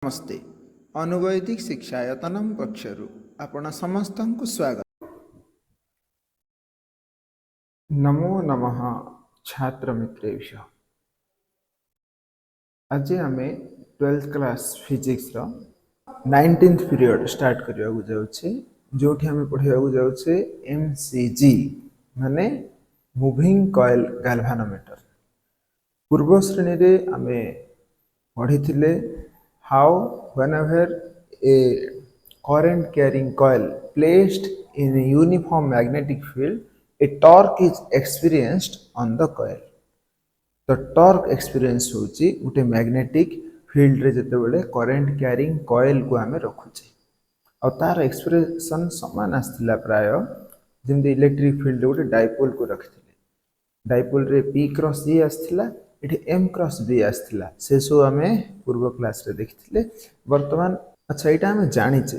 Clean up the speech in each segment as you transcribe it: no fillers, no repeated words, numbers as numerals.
नमस्ते अनुवैदिक शिक्षायतनम पक्षरु आपण समस्तंकु स्वागत। नमो नमः छात्र मित्रेभ्यः। आज आमे 12th क्लास फिजिक्स रो 19th पीरियड स्टार्ट करिया को जाउछे, जोठी आमे पढिया को जाउछे एमसीजी माने मूविंग कॉइल गैल्वानोमीटर। पूर्व श्रेणी रे आमे पढिथिले how whenever a current carrying coil placed in a uniform magnetic field, a torque is experienced on the coil. तो टॉर्क एक्सपीरियंस होची गोटे मैग्नेटिक फील्ड रे जते बेले करंट कैरिंग कॉइल को आमे रखुचे आ तार एक्सप्रेशन समान आस्थिला प्राय जेमते इलेक्ट्रिक फील्ड गोटे डाइपोल को रखिथिले। डाइपोल रे P cross E आस्थिला, इठी M cross B आस्थिला, से सो आमे पूर्व क्लास रे देखिथिले। वर्तमान अच्छा एटा आमे जानिचे,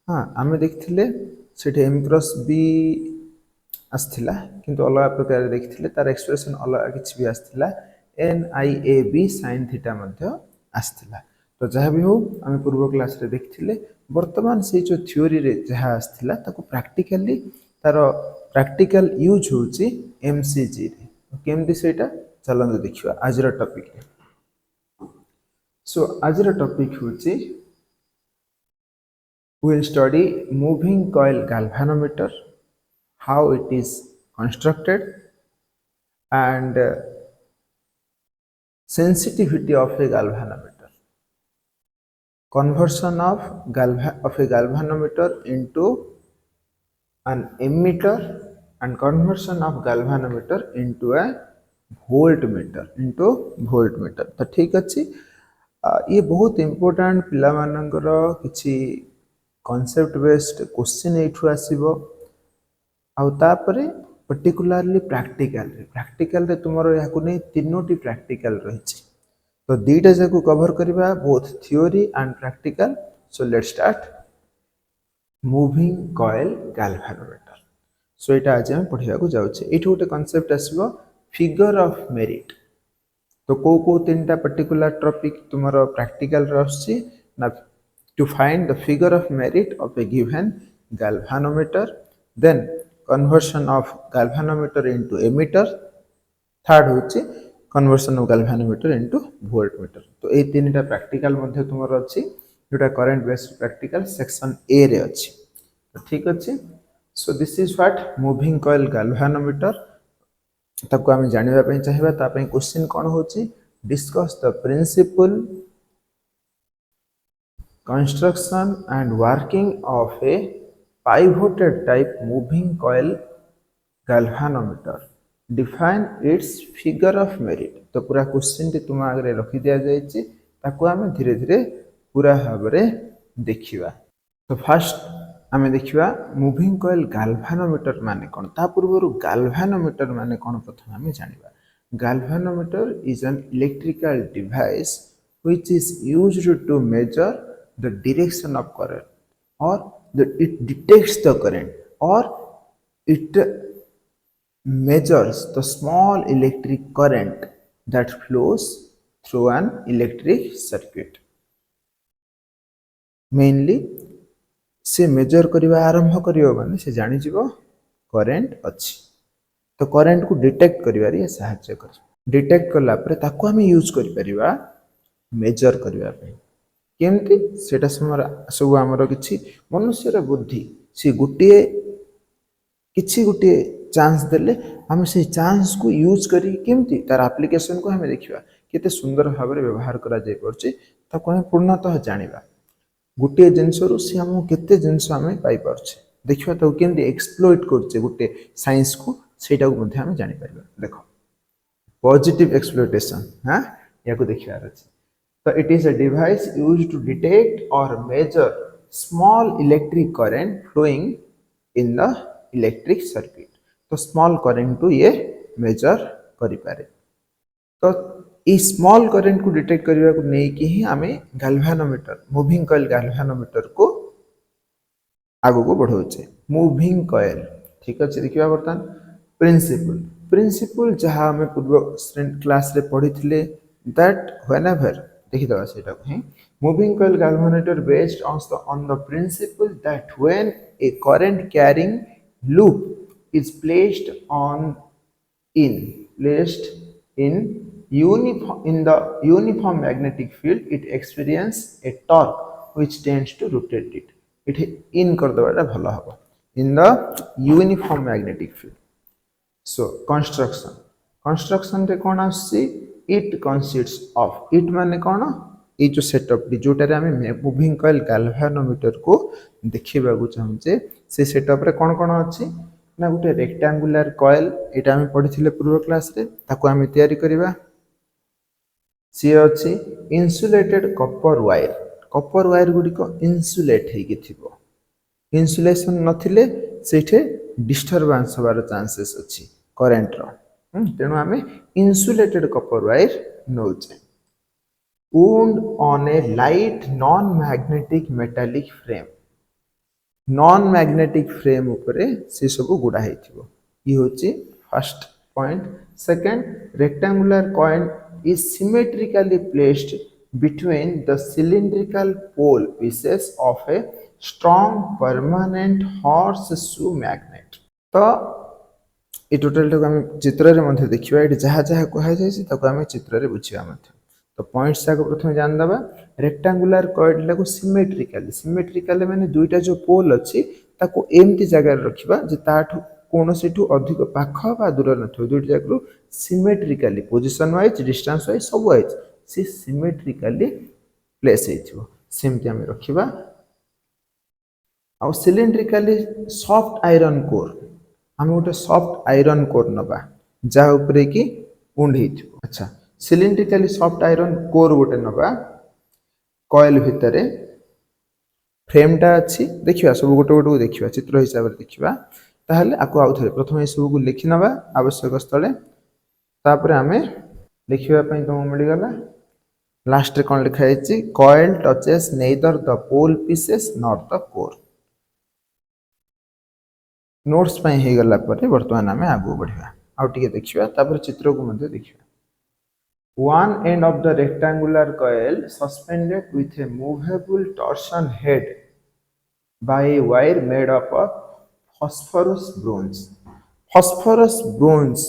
हां आमे देखिथिले सेठी M क्रॉस B आस्थिला किंतु अलग प्रकार देखिथिले तार एक्सप्रेशन अलग किछि भी आस्थिला, NIAB sin थीटा मध्ये आस्थिला। तो जहा भी हो आमे पूर्व क्लास रे देखिथिले। वर्तमान से जो थ्योरी रे जहा आस्थिला ताको प्रैक्टिकली तार प्रैक्टिकल यूज होची एमसीजी रे। केमदी सेटा चलंदो देखिवा आज रो टॉपिक रे। सो आज रो टॉपिक होची we will study moving coil galvanometer, how it is constructed and sensitivity of a galvanometer, conversion of a galvanometer into an emitter and conversion of galvanometer into a voltmeter। तो ठीक अच्छी ये बहुत important पिला मानकर किछि concept based question एठु आसीबो आउ तापरे पर्टिकुलरली प्रैक्टिकल रे तुमरो याकु नै तीनोटी प्रैक्टिकल रहिछि। तो दीटा जाको कवर करबा both theory and practical. So let's start moving coil galvanometer. So एटा आज हम पढिया को जाउछे। एठु गोटे कांसेप्ट आसीबो फिगर ऑफ मेरिट। तो को तीनटा पर्टिकुलर टॉपिक तुमरो प्रैक्टिकल रहछि ना, to find the figure of merit of a given galvanometer, then conversion of galvanometer into ammeter, third होछि conversion of galvanometer into voltmeter. तो ए तीनटा प्रैक्टिकल मध्ये तुमरो अछि, जोटा current based practical section A रे अछि। तो ठीक अछि। So this is what moving coil galvanometer. ताको आमे जानिबा पई चाहिबा ता पई क्वेश्चन कोन होछि, discuss the principle construction and working of a pivoted type moving coil galvanometer, define its figure of merit। तो पूरा क्वेश्चन टी तुम आगे रखी दिया जायछि, ताको आमे धीरे धीरे पूरा भाबरे देखिबा। तो फर्स्ट आमे देखिबा मूविंग कॉइल गैल्वानोमीटर माने कोन। ता पूर्वरु गैल्वानोमीटर माने कोन प्रथम आमे जानिबा। Galvanometer is an electrical device which is used to measure the direction of current, or it detects the current, or it measures the small electric current that flows through an electric circuit। Mainly से major करबा आरंभ करियो माने से जानि जीवो current अछि। तो करंट को डिटेक्ट करिवार ये सहायता कर। डिटेक्ट करला परे ताको हम यूज करि परिबा मेजर करबा पे। केमती सेटा सब हमर किछि मनुष्य रे बुद्धि से गुटिए किछि गुटिए चांस देले हम से चांस को यूज करी केमती तार एप्लीकेशन को हम देखिबा केते सुंदर भाबरे व्यवहार करा जाय परछि, ताको हम पूर्णतः जानिबा। गुटे जिनस रु से हम केते जिनस हम पाई परछे देखिबा, तो केमती एक्सप्लॉइट करछे गुटे साइंस को, सेटा को मध्ये हम जानि परबा। देखो पॉजिटिव एक्सप्लॉइटेशन, हां याको देखिबार अछि। तो it is a device used to detect or measure small electric current flowing in the electric circuit. तो स्मॉल करंट को ये मेजर करि पारे। तो ई स्मॉल करंट को डिटेक्ट करबा को नै कि ही आमे गैल्वानोमीटर मूविंग कॉइल गैल्वानोमीटर को आगो को बढ़ौछे। मूविंग कॉइल ठीक अछि। देखिबा वर्तमान प्रिंसिपल जहां हमें पूर्व क्लास रे पढ़िथिले, दैट व्हेनेवर देखिदवा सेटा को ही moving coil galvanometer based on the principle that when a current carrying loop is placed in uniform in the uniform magnetic field, it experience a torque which tends to rotate it. It in कर दबाटा भला हबो in the uniform magnetic field. So construction रे कोन आसी it consists of it माने कोन ए जो setup जोटारे आमे moving coil galvanometer को देखिबा को चाहूचे से सेटअप रे कोन कोन अछि ना गुटे रेक्टेंगुलर कॉइल एटा आमे पढिथिले पूर्व क्लास रे ताको आमे तयारी करिबा सी अछि इंसुलेटेड कॉपर वायर गुडी को इंसुलेट हेकि थिबो इंसुलेशन नथिले सेठे डिस्टरबेंस होबार चांसेस अछि करंट रो तेणु आमे इंसुलेटेड कॉपर वायर नोचे wound on a light non-magnetic metallic frame non-magnetic frame उपरे से सब गुड़ा हेथिबो ई होची first point second rectangular coil is symmetrically placed between the cylindrical pole pieces of a strong permanent horseshoe magnet तो ए total को हम चित्र रे मध्ये देखिबा एटी जहा जहा कहै जायछि ताको हम चित्र रे बुझिबा मध्ये तो पॉइंट्स को प्रथम जान दबा रेक्टेंगुलर कॉइल को सिमेट्रिकली माने दुईटा जो पोल अछि ताको एमती जगह रखिबा जे ताठू कोनोसेठू अधिक पाख बा दूर नथो दुईटा जगह symmetrically position wise distance wise सब वाइज से सिमेट्रिकली प्लेस हेथिबो सेमती हम रखिबा आ सिलिंड्रिकली सॉफ्ट आयरन कोर हम गोटे सॉफ्ट आयरन कोर नबा जा ऊपर की उंड हेथिबो अच्छा सिलिंड्रिकली सॉफ्ट आयरन कोर गोटे नबा कॉइल भितरे फ्रेमटा अच्छी देखिबा सब गोटे गोटे को देखिबा चित्र हिसाब रे देखिबा ताहले आको आउ थरे प्रथम ए सब को लिखि नबा आवश्यक स्थले तापर हमें लिखिबा पई तुम मिल गला लास्ट रे कोन लिखा हैछि coil touches neither the pole pieces not the core notes पई हे गला पर वर्तमान हमें आगु बढ़िबा आउ टिके देखिबा तापर चित्र को मध्ये देखिबा one end of the rectangular coil suspended with a movable torsion head by a wire made up of phosphorus bronze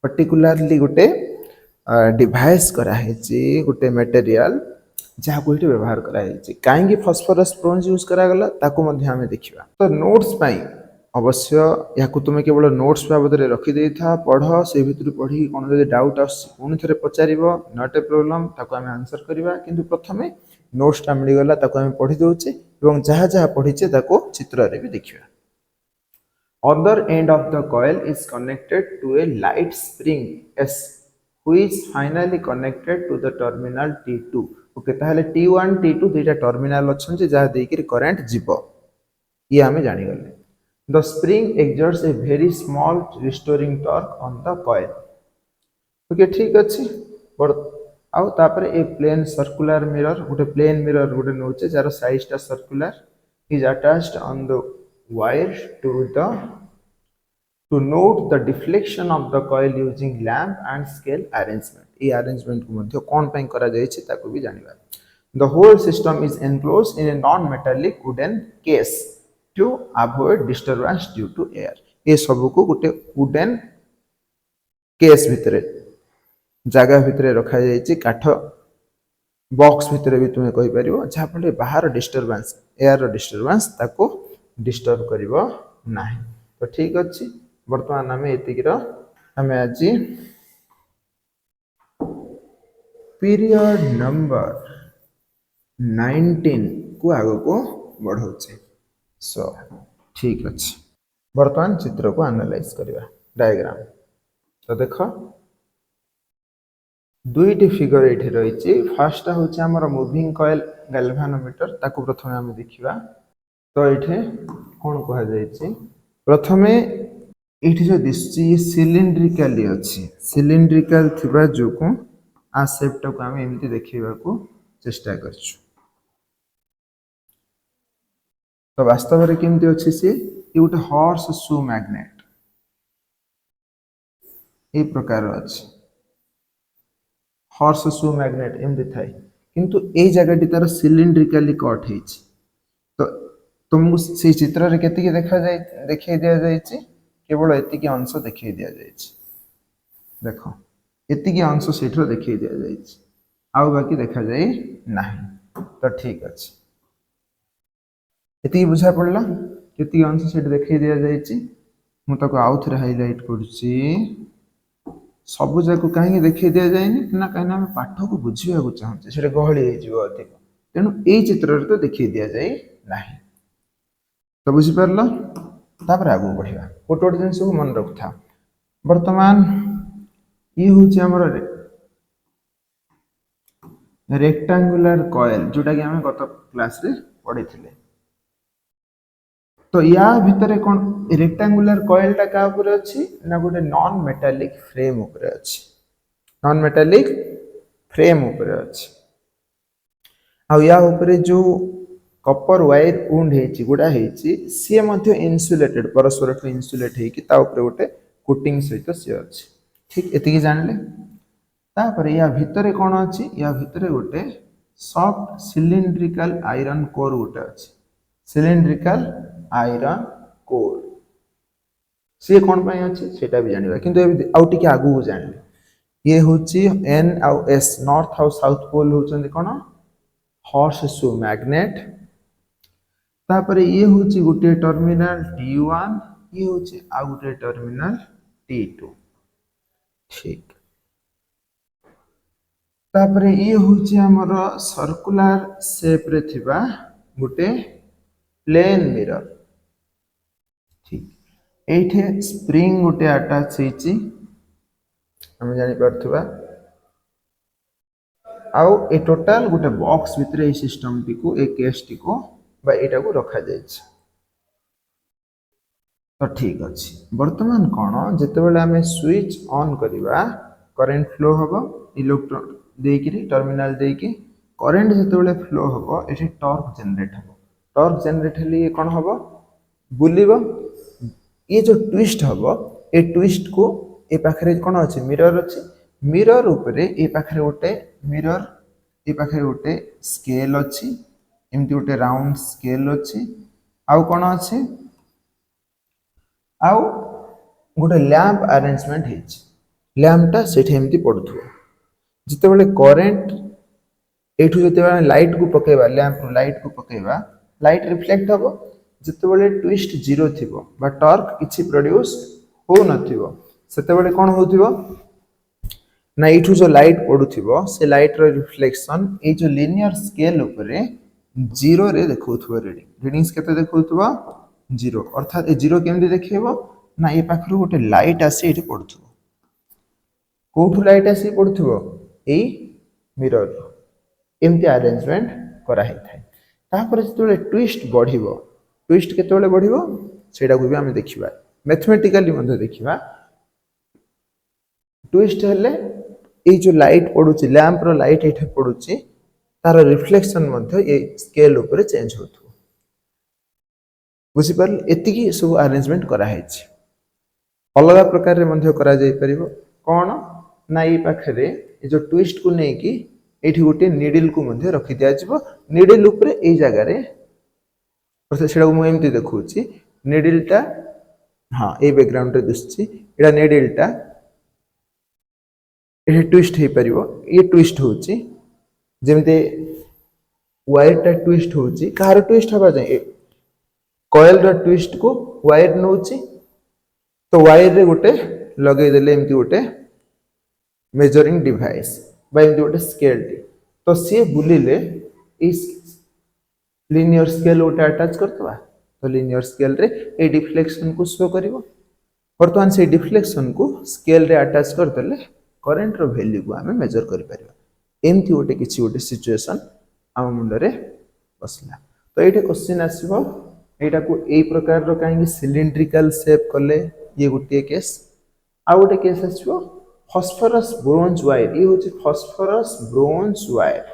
particularly गोटे डिवाइस करा हेछि गोटे मटेरियल जहा को इटे व्यवहार करा हेछि काहेकि फास्फोरस ब्रोंज यूज करा गला ताको मध्ये हमें देखिबा तो नोट्स पई अवश्य याकु तुमे केवल नोट्स बाबद रे रखि देई था पढ से भितर पढी कोन जे डाउट आस कोन थरे पचारिबो नॉट ए प्रॉब्लम ताको हम आंसर करबा किंतु प्रथमे नोट्स ता मिली गला ताको हम पढी दोचे एवं जहा जहा पढीचे ताको चित्र रे भी देखिबा other end of the coil is connected to a light spring S which is finally connected to the terminal T2 okay ताहले T1 T2 दुईटा टर्मिनल अछन जे जहा देई कि करंट जीवो ये हमें जानि गले The spring exerts a very small restoring torque on the coil. Okay, ठीक अछि पर आउ तापर ए प्लेन सर्कुलर मिरर गोटे प्लेन मिरर गोटे नोचे जार साइज ता circular is attached on the wire to note the deflection of the coil using lamp and scale arrangement. A arrangement को मध्ये कोन पई करा जाय छै ताको भी जानिबा The whole system is enclosed in a non-metallic wooden case to avoid disturbance due to air. ये सब को गोटे वुडन केस भितरे जगह भितरे रखा जाय छै काठ बॉक्स भितरे भी तुमे कहि परिबो जहा फले बाहर डिस्टरबेंस एयर रो डिस्टरबेंस ताको डिस्टर्ब करिवो नाही तो ठीक अछि वर्तमान हमें एतिक रो हमें आज पीरियड नंबर 19 को आगो को बढ़ौ छै सो ठीक अछि वर्तमान चित्र को एनालाइज करिवा डायग्राम तो देखो दुईटी फिगर एठी रही छि फर्स्ट होछि हमर मूविंग कॉइल गैल्वानोमीटर ताको प्रथमे हम देखिबा तो एठी कोन कहा जाय छि प्रथमे एठी जो दिसछि सिलिंड्रिकली अछि सिलिंड्रिकल थिबा जोको आ शेप को हम एमिति देखिबा को चेष्टा करछु तो वास्तव रे केमति अछि से ई उटे हॉर्स शू मैग्नेट ए प्रकार अछि हॉर्स शू मैग्नेट एमति थाई किंतु ए जगह तार सिलिंड्रिकली कट है। तो तुमको से चित्र रे केतिकी देखा दिया जायछि केवल एतिकी अंश देखा दिया जायछि। देखो एतिकी अंश सेठरो देखा दिया जायछि आउ बाकी देखा जाय नाही। तो ठीक अछि एतिकी बुझा पड़ला केतिकी अंश सेठ देखा दिया जायछि। मु ताको आउ थरे हाइलाइट करछि सबु जाको कहीं देखा दिया जायनि ना कहीं हम पाठ को बुझिया को चाहछे सेटा गहली हे जिवो अधिक तेनु ए चित्र रे तो देखा दिया जाय नाही। तो बुझी पारल तापर आगु बढ़िया गोटे गोटे जिनस को मन रखा वर्तमान ये हूँ आमर रेक्टांगुलर कॉइल जोटा कि आम गत क्लास रे पढ़ी थे। तो या भितर कौन रेक्टांगुलर कॉइल टा का ऊपर अछि ना गोटे नॉन मेटालिक फ्रेम ऊपर अछि नॉन मेटालिक फ्रेम ऊपर अछि आ या ऊपर जो कपर वायर वुंड हेची गुडा हेची सी मध्य इन्सुलेटेड परस्पर ठू इन्सुलेट हेकी ता ऊपर गोटे कोटिंग सहित सी अछि। ठीक एतिकी जानले तापर या भितर कौन अछि या भितर गोटे सॉफ्ट सिलिंड्रिकल आयरन कोर गोटे अछि सिलिंड्रिकल आयरन कोर सी कौन पाई अछि सेटा भी जानिबा किंतु आउ टिके आगु जानले ये होची एन आउ एस नॉर्थ आउ साउथ पोल होचंदी कोन हॉर्स शू मैग्नेट तापर ये होची गोटे टर्मिनल T1 ये होची आ गोटे टर्मिनल T2। ठीक तापर ये होची हमर सर्कुलर शेप रे थिबा गोटे प्लेन मिरर। ठीक एठे स्प्रिंग गोटे अटैच हेची हम जानि परथुबा आउ ए टोटल गोटे बॉक्स भितर ए सिस्टम टी को ए केस टी को बा एटा को रखा जायछि। तो ठीक अछि वर्तमान कोन जते बेले हमें स्विच ऑन करिवा करंट फ्लो हबो इलेक्ट्रॉन देकिरी टर्मिनल देकी करंट जते बेले फ्लो हबो एठी टॉर्क जनरेट हबो टॉर्क जनरेट हली ये कोन हबो बुलिबो ये जो ट्विस्ट हबो ए ट्विस्ट को ए पाखरे कोन अछि मिरर अछि मिरर ऊपर ए पाखरे गोटे मिरर ए पाखरे गोटे स्केल अछि एमती गोटे राउंड स्केल अछि आउ कोन अछि आउ गोटे लैंप अरेंजमेंट हेछि लैंप टा सेठी एमती पडुथो जते बेले करंट एठू जते बेले लाइट को पकेबा लैंप रो लाइट को पकेबा लाइट रिफ्लेक्ट हबो जते बेले ट्विस्ट जीरो थिबो बा टॉर्क किछि प्रोड्यूस हो नथिबो सेते बेले कोन होथिबो ना एठू जो लाइट पडुथिबो से लाइट रो रिफ्लेक्शन ए जो लीनियर स्केल ऊपर जीरो रे देखौथबो रीडिंग्स केते देखौथबो जीरो अर्थात ए जीरो केमती देखेबो ना ए पाखरु गोटे लाइट आसी एठी पडुथबो कोठू लाइट आसी पडुथबो ए मिरर एमती अरेंजमेंट करा हे थाए तापर जते ट्विस्ट बढ़िबो ट्विस्ट केते बेले बढ़िबो सेटा को भी हम देखिबा मैथमेटिकली मध्ये देखिबा ट्विस्ट हेले ए जो लाइट पडुची लैंप रो लाइट एठी पडुची तार रिफ्लेक्शन मध्ये ए स्केल ऊपर चेंज होथु बुझी पर एतिकी सब अरेंजमेंट करा हेछि अलग प्रकार रे मध्ये करा जाई परिबो कोन ना ए पाखरे ए जो ट्विस्ट को नै कि एठी गोटे नीडल को मध्ये रखि दिया जिवो नीडल ऊपर ए जगह रे अर्थात सेटा को मु एमती देखौछि नीडल टा हां ए बैकग्राउंड रे दिसछि एटा नीडल टा ए ट्विस्ट हे परिबो ये ट्विस्ट होछि जेमते वायर टा ट्विस्ट होछि कार ट्विस्ट हबा जाय कॉइल रो ट्विस्ट को वायर नोछि तो वायर रे गोटे लगे देले एमती गोटे मेजरिंग डिवाइस बा एमती गोटे स्केल टी तो सी बुलिले इस लीनियर स्केल गोटे अटैच करतबा तो लीनियर स्केल रे ए डिफ्लेक्शन को शो करिवो वर्तमान से डिफ्लेक्शन को स्केल रे अटैच कर देले करंट रो वैल्यू को हमें मेजर करि परिबा एमती गोटे किछि गोटे सिचुएशन हम मुंड रे बसला। तो एटे क्वेश्चन आसीबो एटा को ए प्रकार रो काहे सिलिंड्रिकल शेप कले ये गोटे केस आ गोटे केस आसीबो फॉस्फोरस ब्रोंज वायर ये होची phosphorus bronze wire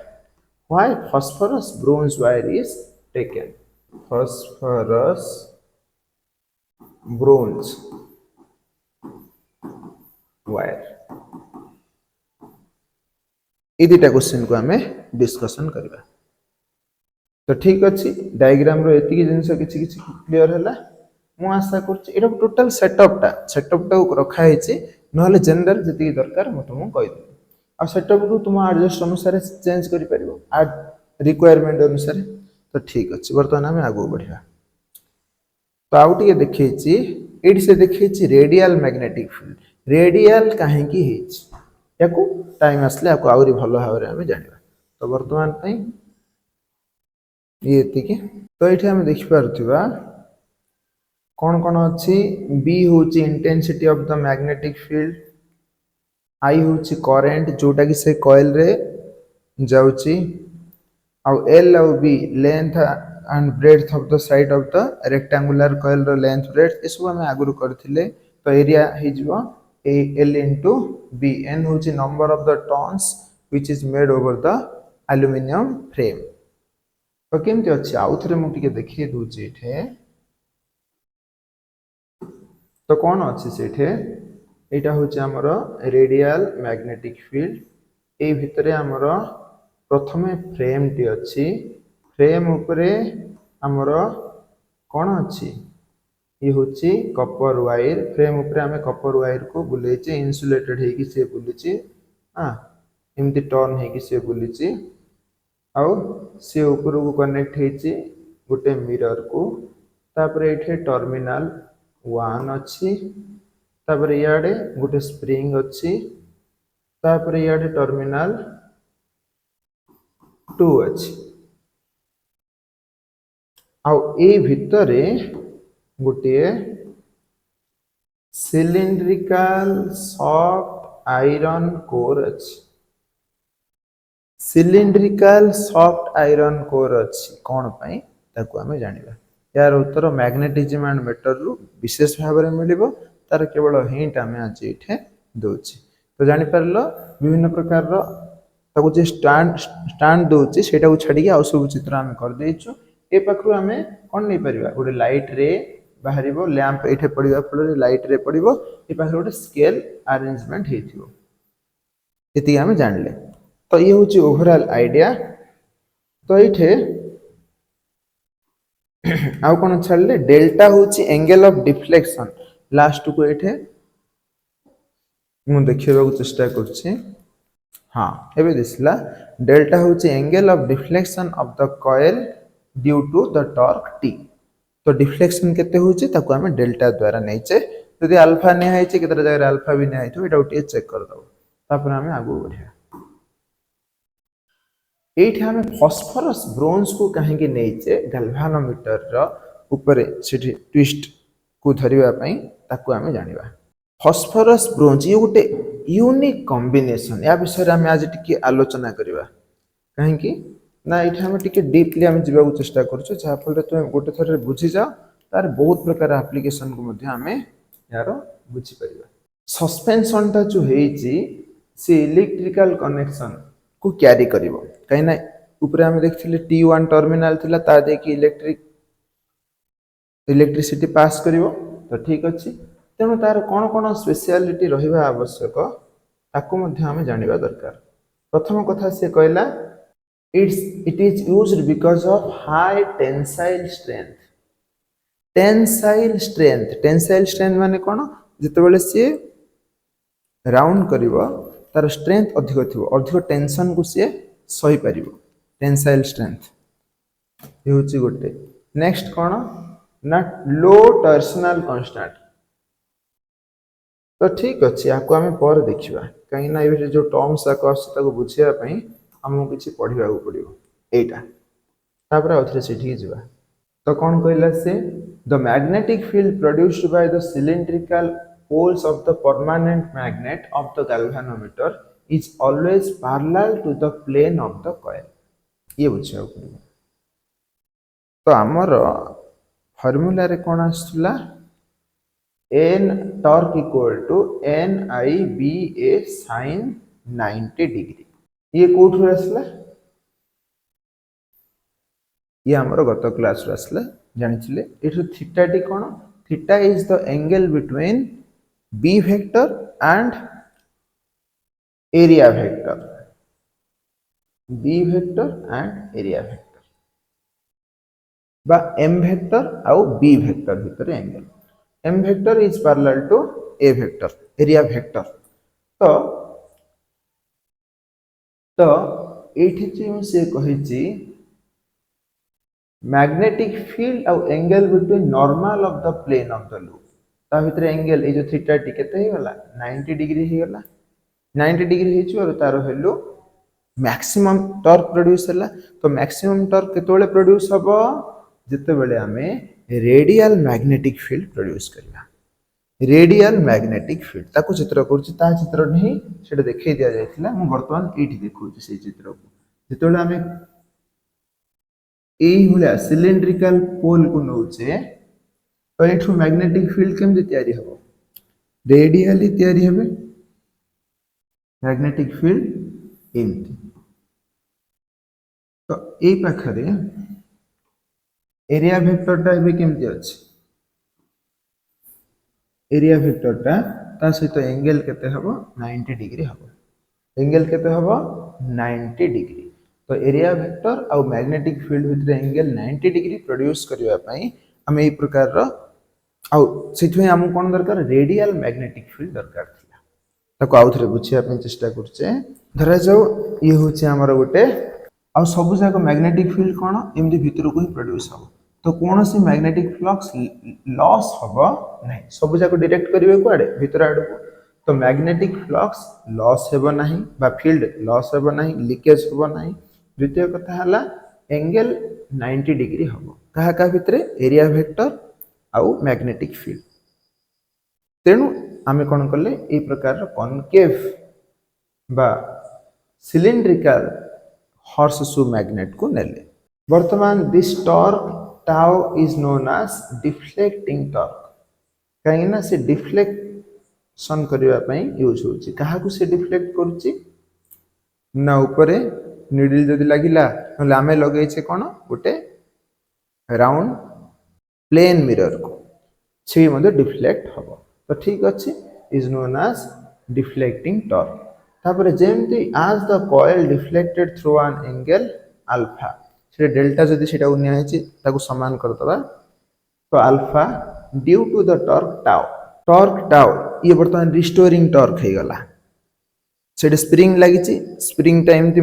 why phosphorus bronze wire is taken phosphorus bronze wire ये दुटा क्वेश्चन को आम डिस्कसन करवा। तो ठीक अच्छे डायग्राम रो एतिकी जिनस किछि किछि क्लियर हैला। मु आशा करछि एटा टोटल सेटअपटा रखा हैछि नहले जनरल जति दरकार म तुमको कहि देबी आ सेटअप को तुम एडजस्ट अनुसार चेंज करि परिबो आ रिक्वायरमेंट अनुसार। तो ठीक अच्छे वर्तमान आम आगो बढ़िया। तो आउ टिके देखैछि एडी से देखैछि रेडियल मैग्नेटिक फील्ड रेडियल काहे की हैछि याकू टाइम आसले याकू आउरी भलो भाबरे हम जानिबा। तो वर्तमान पई ये एतिकी। तो ये आम देखिपा कौन कौन अच्छी बी हूँ intensity of the magnetic field I हूँ करेंट जोटा कि से कॉइल रे जाउची आउ एल आउ B length and breadth of the side of the rectangular coil रो लेंथ ब्रेड्थ ये सब आम आगु करथिले। तो एरिया हो एल इंटू बी एन हूँ number of the turns which is made over the aluminium frame. तो केमती अच्छे आउ थे मुझे देखिए दूचे एठे। तो कौन अच्छे से यहाँ हूँ आमर रेडियल मैग्नेटिक फील्ड ये भितर आमर प्रथम फ्रेम टी अच्छी फ्रेम उपरे आमर कौन अच्छी ये हूँ कपर वायर फ्रेम उपरे आम कपर वायर को बुलेचे इन्सुलेटेड होगी सी बुली हाँ एमती टर्न होगी सी बुली आउ सी ऊपर को कनेक्ट होती गोटे मिरर को तापर ये टर्मिनाल 1 अच्छी तापर इे गोटे स्प्रिंग अच्छी तापर इे टर्मिनाल 2 अच्छी आउ ए भितरे गोटे सिलिंड्रिकल सॉफ्ट आयरन कोर अच्छी सिलिंड्रिकल सॉफ्ट आयरन कोर अच्छी कौन पाई ताकू आमे जानिबा। यार उत्तर मैग्नेटिज्म एंड मैटर रु विशेष भाव में मिलिबो तार केवल हिंट आमे आज एठे दोछि। तो जानि परलो विभिन्न प्रकार रो ताकू जे स्टैंड दोछि सेटा को छाडी आ सब चित्र आमे कर देइछु। ए पाखरु आमे कोन नै परिबा गोटे लाइट रे बाहरिबो लैंप एठे पडिबा फल लाइट रे पडिबो ए पाखरु गोटे स्केल अरेंजमेंट हेथिबो एति आमे जानले। तो ये हूँ ओवरऑल आइडिया। तो ये आउ कौन छाड़े डेल्टा हूँ एंगल ऑफ डिफ्लेक्शन लास्ट को ये मु देखा चेष्टा कर हाँ एबे दिसला डेल्टा हूँ angle of deflection of the coil due to the torque T. तो डिफ्लेक्शन केते होची ताको हमें डेल्टा द्वारा नैचे यदि अल्फा निया केते जगह अल्फा भी निया ये चेक कर दो तापर हमें आगू बढ़िया। ये आम फॉस्फोरस ब्रोंज को कहीं नहींचे गैल्वानोमीटर ऊपर ट्विस्ट को धरवाई ताकू आम जाना। फॉस्फोरस ब्रोंज ये गोटे यूनिक कॉम्बिनेशन या विषय आम आज टी आलोचना करवा कहीं ना ये आम टी डीपली आम जावाक चेष्टा करफल तुम गोटे थर बुझी जाओ तार बहुत प्रकार एप्लिकेशन को आम यार बुझीपर। सस्पेंशन टा जो है इलेक्ट्रिकल कनेक्शन को क्यारी करिवो कहीं ऊपर आम देखते T1 टर्मिनाल थिला ता देखि इलेक्ट्रिसिटी पास करिवो। तो ठीक अच्छे तेणु तार कौन कौन स्पेशलिटी रहिबा आवश्यक ताकू मध्य आम जानिबा दरकार। प्रथम कथा से कहला it is used because of high tensile strength. Tensile strength माने कौन जितेबाला सी राउंड करिवो तार स्ट्रेंथ अधिक थी अधिक टेंशन को सी सही पार टेंसाइल स्ट्रेंथ ये हूँ गोटे। नेक्स्ट कौन ना लो टर्सनल कांस्टेंट। तो ठीक अच्छे आपको आम पर देखा कहीं जो टर्म्स आको बुझापी आमको किसी पढ़ा पड़ो यहाँ आउे से जा। तो कौन कहला से the magnetic field produced by the cylindrical poles of the permanent magnet of the galvanometer is always parallel to the plane of the coil। ये बुझा पड़ो। तो आमर फॉर्मूला रे कौन आसला n torque equal to NIBA sin 90 degree. ये कोठू आसला ये आमर गत क्लास आसला जानिछिले एठो थीटा टी कौन theta is the angle between B vector and area vector। B vector and area vector बा एम वेक्टर आउ बी वेक्टर भितर angle M vector is parallel to A vector area vector तो तो एठी जो से कहिची मैग्नेटिक फील्ड आउ angle between normal of the plane of the loop ता भितर एंगल ए जो थीटा टी केते हे गला 90 डिग्री हे गला 90 डिग्री हे और तार वैल्यू मैक्सिमम टॉर्क प्रोड्यूस हला तो मैक्सिमम टॉर्क केतोले प्रोड्यूस हबो जते बेले हमें रेडियल मैग्नेटिक फील्ड प्रोड्यूस करबा रेडियल मैग्नेटिक फील्ड ताको चित्र करछि ता चित्र नहीं सेटा देखै दिया जायतिला मु वर्तमान एठी देखौछि से चित्र को जेतोले हमें एही भलिया सिलिंड्रिकल पोल को नौचे तो एठु मैग्नेटिक फील्ड केमति तयारी हबो रेडियली तयारी हबे मैग्नेटिक फील्ड एमती तो ए पाखरे एरिया वेक्टरटा एबे केमति अछि एरिया वेक्टरटा ता सहित एंगल केते हबो 90 डिग्री हबो एंगल केते हबो 90 डिग्री तो एरिया वेक्टर आउ मैग्नेटिक फील्ड भितर एंगल 90 डिग्री प्रोड्यूस करबा पई हम ए प्रकार रो आउ सेथि हम कोन दरकार रेडियल मैग्नेटिक फील्ड दरकार थिला ताको आउ थरे बुझिया पई चेष्टा करछे धरा जाऊ ये होचे हमर गोटे आउ सब जाक मैग्नेटिक फील्ड कोन एमदी भितर को ही प्रोड्यूस हबो तो कौन सी मैग्नेटिक फ्लक्स लॉस हबो नहीं सब जाक डायरेक्ट करिवे कुआडे भितर आडू तो मैग्नेटिक फ्लक्स लॉस हेबो नहीं बा फील्ड लॉस हेबो नहीं लीकेज हेबो नहीं द्वितीय कथा हला एंगल 90 डिग्री हबो कहा का भितर एरिया वेक्टर आउ मैग्नेटिक फील्ड तेनु आमे कोन करले ए प्रकार रो कॉनकेव बा सिलिंड्रिकल हॉर्स शू मैग्नेट को नेले वर्तमान this torque tau is known as deflecting torque कहीं ना से डिफ्लेक्शन करबा पई यूज होची कहा को से डिफ्लेक्ट करूची ना ऊपरे नीडल जदी लागिला नले आमे लगै छे कोन गोटे राउंड प्लेन मिरर को से मध्ये डिफ्लेक्ट हबो तो ठीक अछि is known as deflecting torque तापर जेमति as the coil deflected through an angle alpha से डेल्टा जदी सेटा उन्या हेची ताको समान कर दबा तो alpha due to the torque tau ये वर्तमान रिस्टोरिंग टॉर्क हे गला सेटा स्प्रिंग लागिची स्प्रिंग टाइम ती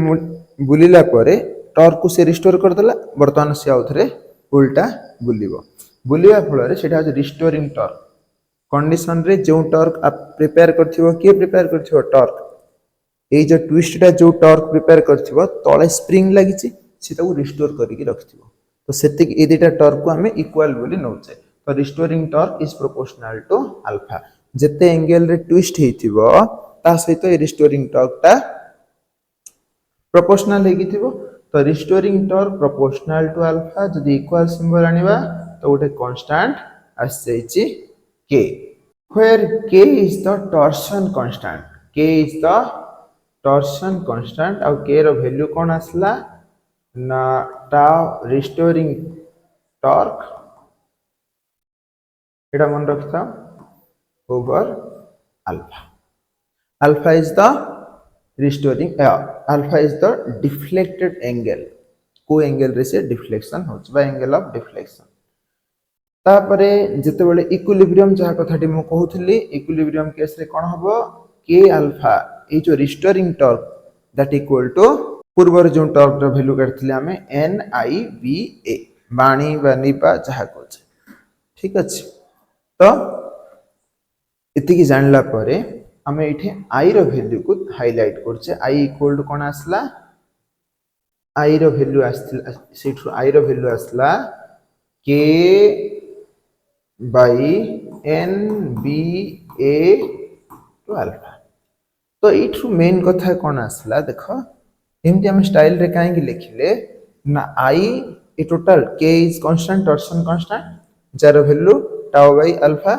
बुलिला परे टॉर्क को से रिस्टोर कर देला वर्तमान से आउथरे उल्टा बुलिबो बुलिबा फल रे सेटा रिस्टोरिंग टॉर्क कंडीशन रे जो टॉर्क आप प्रिपेयर करथिबो के प्रिपेयर करथिबो टॉर्क ए जो ट्विस्टटा जो टॉर्क प्रिपेयर करथिबो तळे स्प्रिंग लागिची सीता को रिस्टोर करके रखथिबो तो सेति ए दुटा टॉर्क को हमें इक्वल बोली नौचे तो restoring torque is proportional to alpha जते एंगल रे ट्विस्ट हेथिबो ता सहित ए रिस्टोरिंग टॉर्क ता प्रोपोर्शनल हेकिथिबो तो restoring torque proportional to alpha जदी इक्वल सिंबल आनिबा तो गोटे कांस्टेंट आस जाईची k where k is the torsion constant k is the torsion constant और k रो वैल्यू कोन आसला ना tau restoring torque एटा मन रखता over alpha is the restoring alpha is the deflected angle को एंगल रे से डिफ्लेक्शन होच बा एंगल ऑफ डिफ्लेक्शन तापरे जते बेले इक्विलिब्रियम जहा कथाटी मु कहउथली इक्विलिब्रियम केस रे कोन हबो k अल्फा ए जो restoring torque that equal to पूर्वर जो टॉर्क रो वैल्यू करथिले हमें NIVA बाणी बा निबा जहा कोछ ठीक अछि तो इति की जानला परे हमें इठे I रो वैल्यू को हाईलाइट करछे I इक्वल टू कोन आसला I रो वैल्यू आसथिला सेठु I रो वैल्यू आसला k by NBA to alpha तो इठु मेन कथा कोन आसला देखो एमती हम स्टाइल रे काहे कि लिखिले ना I ए total k is constant torsion constant जार value tau by alpha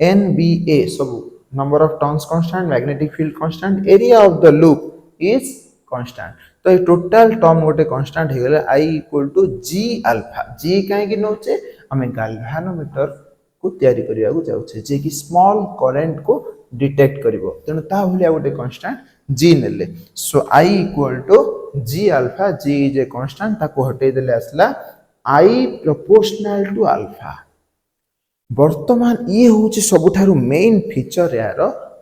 NBA सब number of turns constant magnetic field constant area of the loop is constant तो ये टोटल टर्म गोटे कांस्टेंट हे गेले I इक्वल टू G अल्फा G काहे कि नोचे हमें गैल्वानोमीटर को तैयारी करिया को जाउछे जे कि स्मॉल करंट को डिटेक्ट करिवो तेनु ता भलिया गोटे कांस्टेंट जी नेले so I equal to G alpha G is a constant ताको हटे देले आसला आई प्रोपोर्शनल टू अल्फा वर्तमान ये हूँ सबुठारु मेन फीचर यार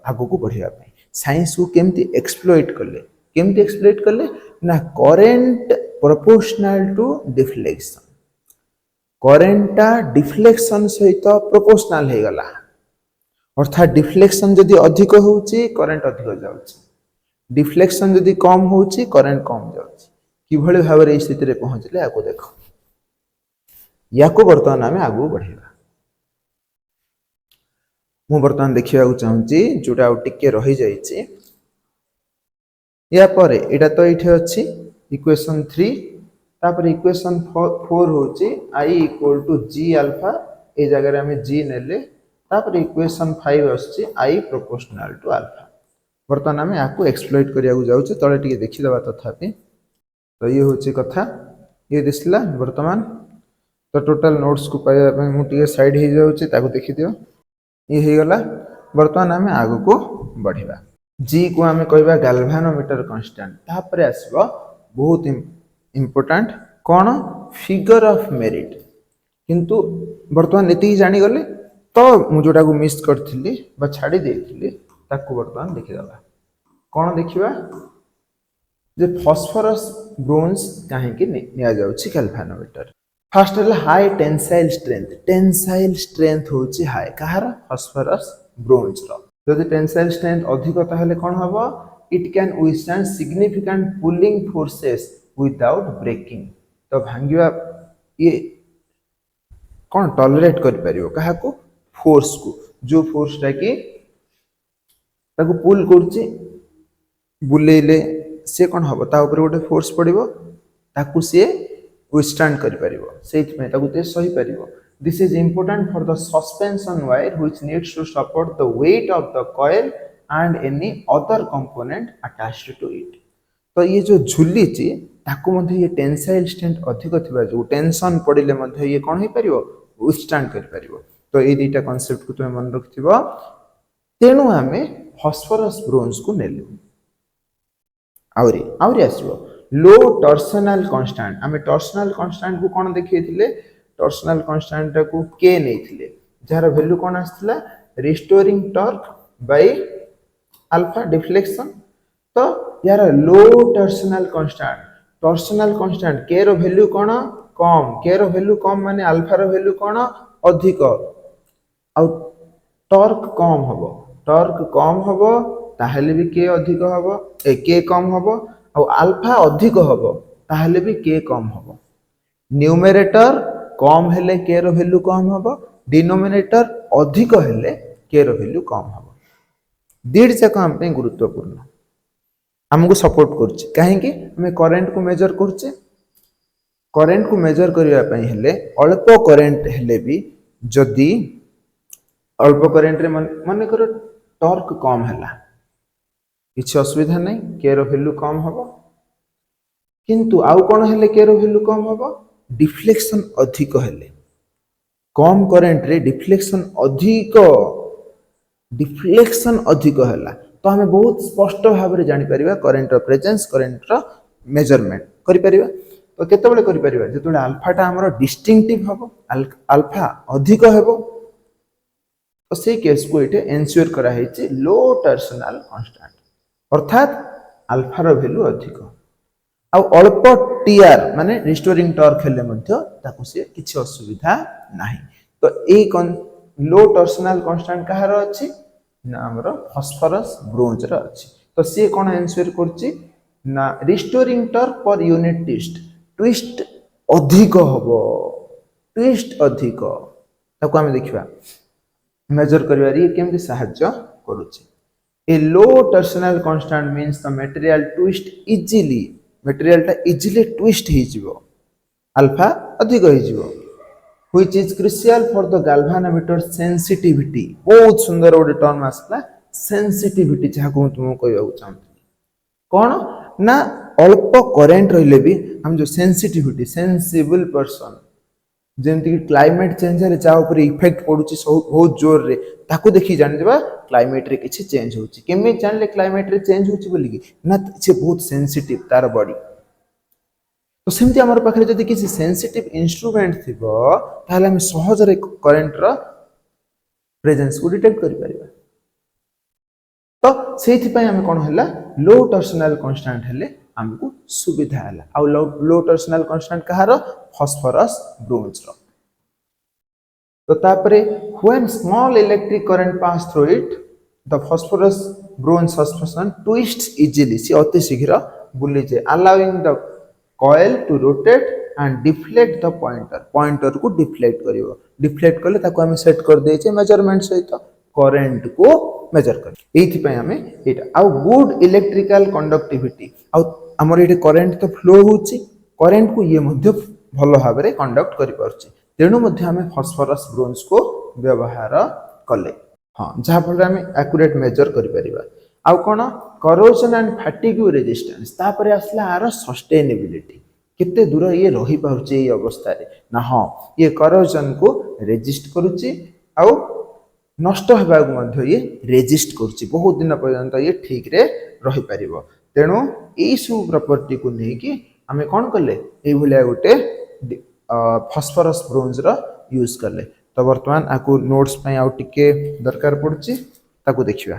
आगु को बढ़िया साइंस को केमती एक्सप्लोइट कले ना करेंट प्रोपोर्शनल टू डिफ्लेक्शन करेंटा डिफ्लेक्शन सहित प्रोपोर्शनल हो गला अर्थात डिफ्लेक्शन जदि अधिक होउची करेंट अधिक जाउची डिफ्लेक्शन जदि कम होउची करेंट कम जाउची किभଳି भाबरे ए स्थिति रे पहुंचले आको देखो याको वर्तमान आमे आगु बढ़ेबा मु वर्तमान देखिया चाहूँगी जोटा टिके रही जाइए या पर एटा तो ये अच्छी इक्वेशन 3 तापर इक्वेशन 4 होची आई इक्वल टू जी अल्फा ए जगह आम जी नेले तापर इक्वेशन 5 आछि आई प्रोपोर्शनल टू अल्फा बर्तमान आम आपको एक्सप्लोइट करिया जाउछे तले टिके देखिदबा तथापि तो ये होची कथा ये दिसला वर्तमान तो टोटल नोट्स को पाइबा पय मु टिके साइड हे जाउछे ताको देखि दियो ये हो गला बर्तमान आम आग को बढ़िया जी को आम कहवा गाल्वानोमीटर कांस्टेंट तापर आसबो बहुत इम्पोर्टेंट कौन फिगर ऑफ मेरिट किंतु बर्तमान ये जानी गले तो मुझोटा को मिस करथिली बा छाड़ी देथिली ताको बर्तमान देखिदबा कौन देखिबा जे फास्फोरस ब्रोंज काहे कि निया जाउछि गाल्वानोमीटर फर्स्ट है हाई टेंसाइल स्ट्रेंथ होची हाई कहार फास्फोरस ब्रोंज रो जदि टेंसाइल स्ट्रेंथ अधिक ताहले कोन हबो it can withstand significant pulling forces without breaking तो भांगिवा ये कोन टॉलरेट कर परियो कहा को फोर्स को जो फोर्स टा कि ताको पुल करची बुलेले से कोन हबो ता ऊपर गोटे फोर्स पड़िबो ताकू से विथस्टैंड करि परिबो सेति में ताकू ते सही परिबो this is important for the suspension wire which needs to support the weight of the coil and any other component attached to it तो ये जो झुली ची ताकू मध्ये ये टेंसाइल स्ट्रेंथ अधिक थिबा जो टेंशन पड़िले मध्ये ये कोन हे परिबो विथस्टैंड करि परिबो तो ये दुटा कांसेप्ट को तुम मन रखथिबो तेनु हमें फास्फोरस ब्रोंज को नेलु आउरी आसबो लो टॉर्सनल कांस्टेंट आमे टॉर्सनल कांस्टेंट को कोन देखिथिले टॉर्सनल कांस्टेंट को के नेथिले जार वैल्यू कोन आस्थिला restoring torque by alpha deflection तो यार लो टॉर्सनल कांस्टेंट के रो वैल्यू कोन कम के रो वैल्यू कम माने अल्फा रो वैल्यू कोन अधिक आ टॉर्क कम हबो ताहले भी के अधिक हबो ए के कम हबो आ अल्फा अधिक हबो ताहले भी के कम हबो न्यूमरेटर कम हेले के रो वैल्यू कम हबो डिनोमिनेटर अधिक हेले के रो वैल्यू कम हबो दीड जाक हम पे गुरुत्वपूर्ण हमको सपोर्ट करछि काहे कि हमें करंट को मेजर करछि करंट को मेजर करिया पई हेले अल्प करंट हेले भी जदी अल्प करंट रे मन कर टॉर्क कम हैला किसी असुविधा नहीं के रो वैल्यू कम हबो किंतु आउ कोन हेले के रो वैल्यू कम हबो डिफ्लेक्शन अधिक हेले कम करंट रे डिफ्लेक्शन अधिक हैला तो हमें बहुत स्पष्ट भाव में जानि परिबा करंट रो प्रेजेंस करंट रो मेजरमेंट करि परिबा तो केते बेले करि परिबा जेतोले अल्फाटा हमर डिस्टिंक्टिव हबो अल्फा अधिक हेबो तो से केस को इटे एन्श्योर करा हेछि लो टॉर्सनल कांस्टेंट अर्थात अल्फा रो वैल्यू अधिक आ अल्प टीआर माने रिस्टोरिंग टॉर्क हेले मध्ये ताकू से किछि असुविधा नाही तो ए लो टॉर्सनल कांस्टेंट कहार अछि ना हमर फास्फोरस ब्रोंज रो अछि तो से कोन एन्श्योर करछि ना restoring torque per unit twist अधिक हबो ट्विस्ट अधिक ताकू हम देखिबा मेजर करिवारी केमति सहाय्य करूछि ए low torsional constant means the material twist easily material टा इजीली ट्विस्ट हे जिवो अल्फा अधिक हे जिवो which is crucial for the galvanometer sensitivity बहुत सुंदर ओडे टर्म आसला सेंसिटिविटी जहा को तुम कहबा चाहती कोन ना अल्प करंट रहिले भी हम जो सेंसिटिविटी सेंसिबल पर्सन जेमती कि क्लाइमेट चेंज है जा ऊपर इफेक्ट पड़ुची बहुत जोर रे ताकू देखि जान देबा क्लाइमेट रे किछि चेंज होची केमे जानले क्लाइमेट रे चेंज होची बोली कि ना से बहुत सेंसिटिव तार बॉडी तो सेमती हमर पाखरे जदि किछि सेंसिटिव इंस्ट्रूमेंट थिबो ताहले हम सहज रे करंट रो प्रेजेंस को डिटेक्ट करि परिबा तो सेथि पय हम कोन हला लो टॉर्सनल कांस्टेंट हेले हमको सुविधा हला आ लो टॉर्सनल कांस्टेंट कहारो फास्फोरस ब्रोंज रो तो तापरे when small electric current pass through it the phosphorus bronze suspension twists easily सी अति शीघ्र बुली जे allowing the coil to rotate and deflect the pointer को डिफ्लेक्ट करिवो डिफ्लेक्ट करले ताको हम सेट कर दे छे मेजरमेंट सहित करंट को मेजर कर एथि पय हमें एटा आ गुड इलेक्ट्रिकल कंडक्टिविटी आ हमर एटे करंट तो फ्लो होची करंट को ये मध्य भलो भाबरे कंडक्ट करि परछि तेणु मध्य हमें फास्फोरस ब्रोंज को व्यवहार कले हाँ जहाँ फल आम एक्यूरेट मेजर करिपरिबा आउ कोन करोजन एंड फैटिग रेजिस्टेंस तापरे आसला आर सस्टेनेबिलिटी केते दूर ये रही पाउची ये अवस्था रे ना हाँ ये करोजन को रेजिस्ट करूची आउ नष्ट होबा मध्य ये रेजिस्ट करूची बहुत दिन पर्यंत ये ठीक रे रही परिबो तेणु एई सु प्रॉपर्टी को नै कि हमें कोन करले एई भलिया गोटे फास्फोरस ब्रोंज रा यूज करले तो वर्तमान आकु नोट्स पय आउ टिके दरकार पड़ची ताकु देखिबा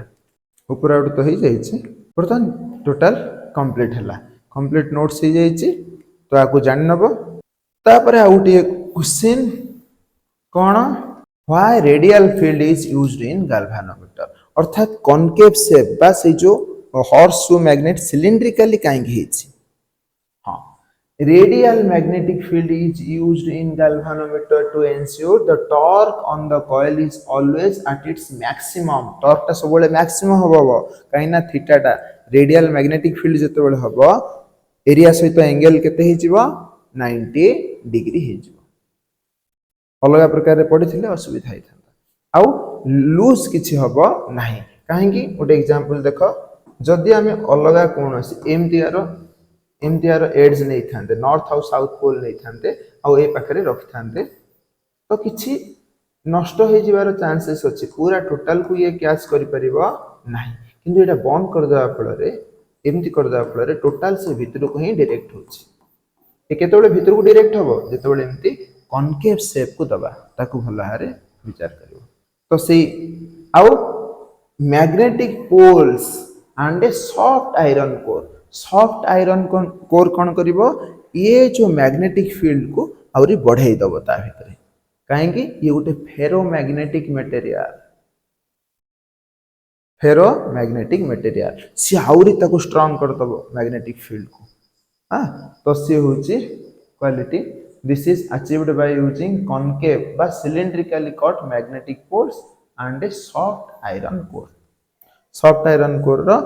ऊपर आउट तो ही जाइछि वर्तमान टोटल कंप्लीट हला कंप्लीट नोट्स ही जाइछि तो आकु जानि नबो तापरे आउ टिके question cone why radial field is used in galvanometer अर्थात कॉनकेव शेप बा से जो हॉर्स शू मैग्नेट सिलिंड्रिकली काहे हिछि Radial magnetic field is used in galvanometer to ensure the torque on the coil is always at its maximum. Torque टा सबले maximum हबो काइना theta टा radial magnetic field जते बेले हबो एरिया सहित एंगल केते हि जिवो 90 डिग्री हि जिवो अलग प्रकार रे पडिथिले असुविधा हि थांता आउ लूज किछि हबो नाही काहे कि ओटे एग्जांपल देखो जदि हमें अलग कोनोसी एमटीआर एड्स नहीं थांते नॉर्थ आउ साउथ पोल नहीं थांते आउ ए पाखरे रखि थांते तो किछि नष्ट हो जिवार चांसेस अछि पूरा टोटल को ये कैच करि परिबो नाही किंतु एटा बंद कर देबा फल रे एमती कर देबा फल रे टोटल से भीतर को ही डायरेक्ट होछि ए केतोले भीतर को डायरेक्ट हबो जेतोले एमती कॉनकेव शेप को दबा ताकू भल हारे विचार करिवो तो सेही आउ magnetic poles and a soft iron core soft iron core कौन करिवो ये जो मैग्नेटिक फील्ड को आउरी बढ़ाई दबो ता भितरे काहे कि ये गोटे फेरो मैग्नेटिक मटेरियल सी आउरी ताको स्ट्रांग कर दबो मैग्नेटिक फील्ड को हां तो सी होची quality this is achieved by using concave बा cylindrically cut magnetic poles and a soft iron core रो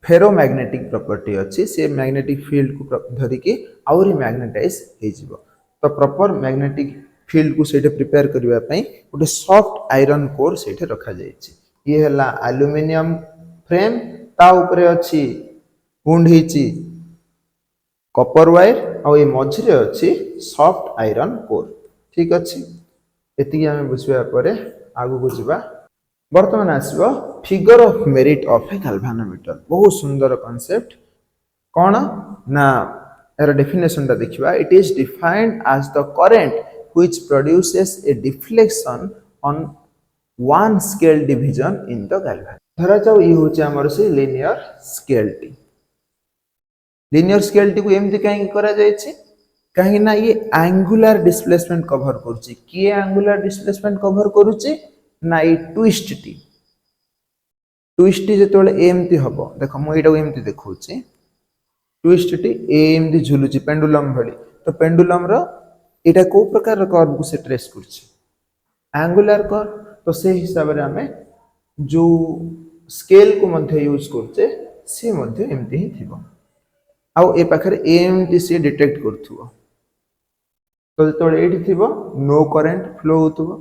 फेरोमैग्नेटिक प्रॉपर्टी अच्छी से मैग्नेटिक फील्ड को धरी के आउरी मैग्नेटाइज हे जिवो तो प्रॉपर मैग्नेटिक फील्ड को सेटे प्रिपेयर करबा पई गोटे सॉफ्ट आयरन कोर सेटे रखा जायछि ये हला एल्युमिनियम फ्रेम ता ऊपर अछि वुंड हिची कॉपर वायर आ ए मझिरे अछि सॉफ्ट आयरन कोर ठीक अछि एति हम बुझबा परे आगु को जिबा वर्तमान आसबो figure of merit of a galvanometer बहुत सुंदर कांसेप्ट कौन ना यार डेफिनेशन टा देखिबा it is defined as the current which produces a deflection on one scale division in the galvanometer धरा जाऊ ई होचे हमर से लिनियर स्केल टी को एमती काहे करा जायछि काहे ना ये एंगुलर डिस्प्लेसमेंट कवर करछि की एंगुलर डिस्प्लेसमेंट कवर करूछि ना ये ट्विस्ट जेतोले एमती हबो देखो मु एटा एमती देखौछि ट्विस्ट टी एमती झुलुछि पेंडुलम भली तो पेंडुलम रो एटा को प्रकार रो कर्व को से ट्रेस करछि एंगुलर कर्व तो से हिसाब रे हमें जो स्केल को मध्य यूज करछे से मध्य एमती ही थिबो आउ ए पाखरे एमती से डिटेक्ट करथुबो तो जेतोले एठी थिबो नो करंट फ्लो होतुबो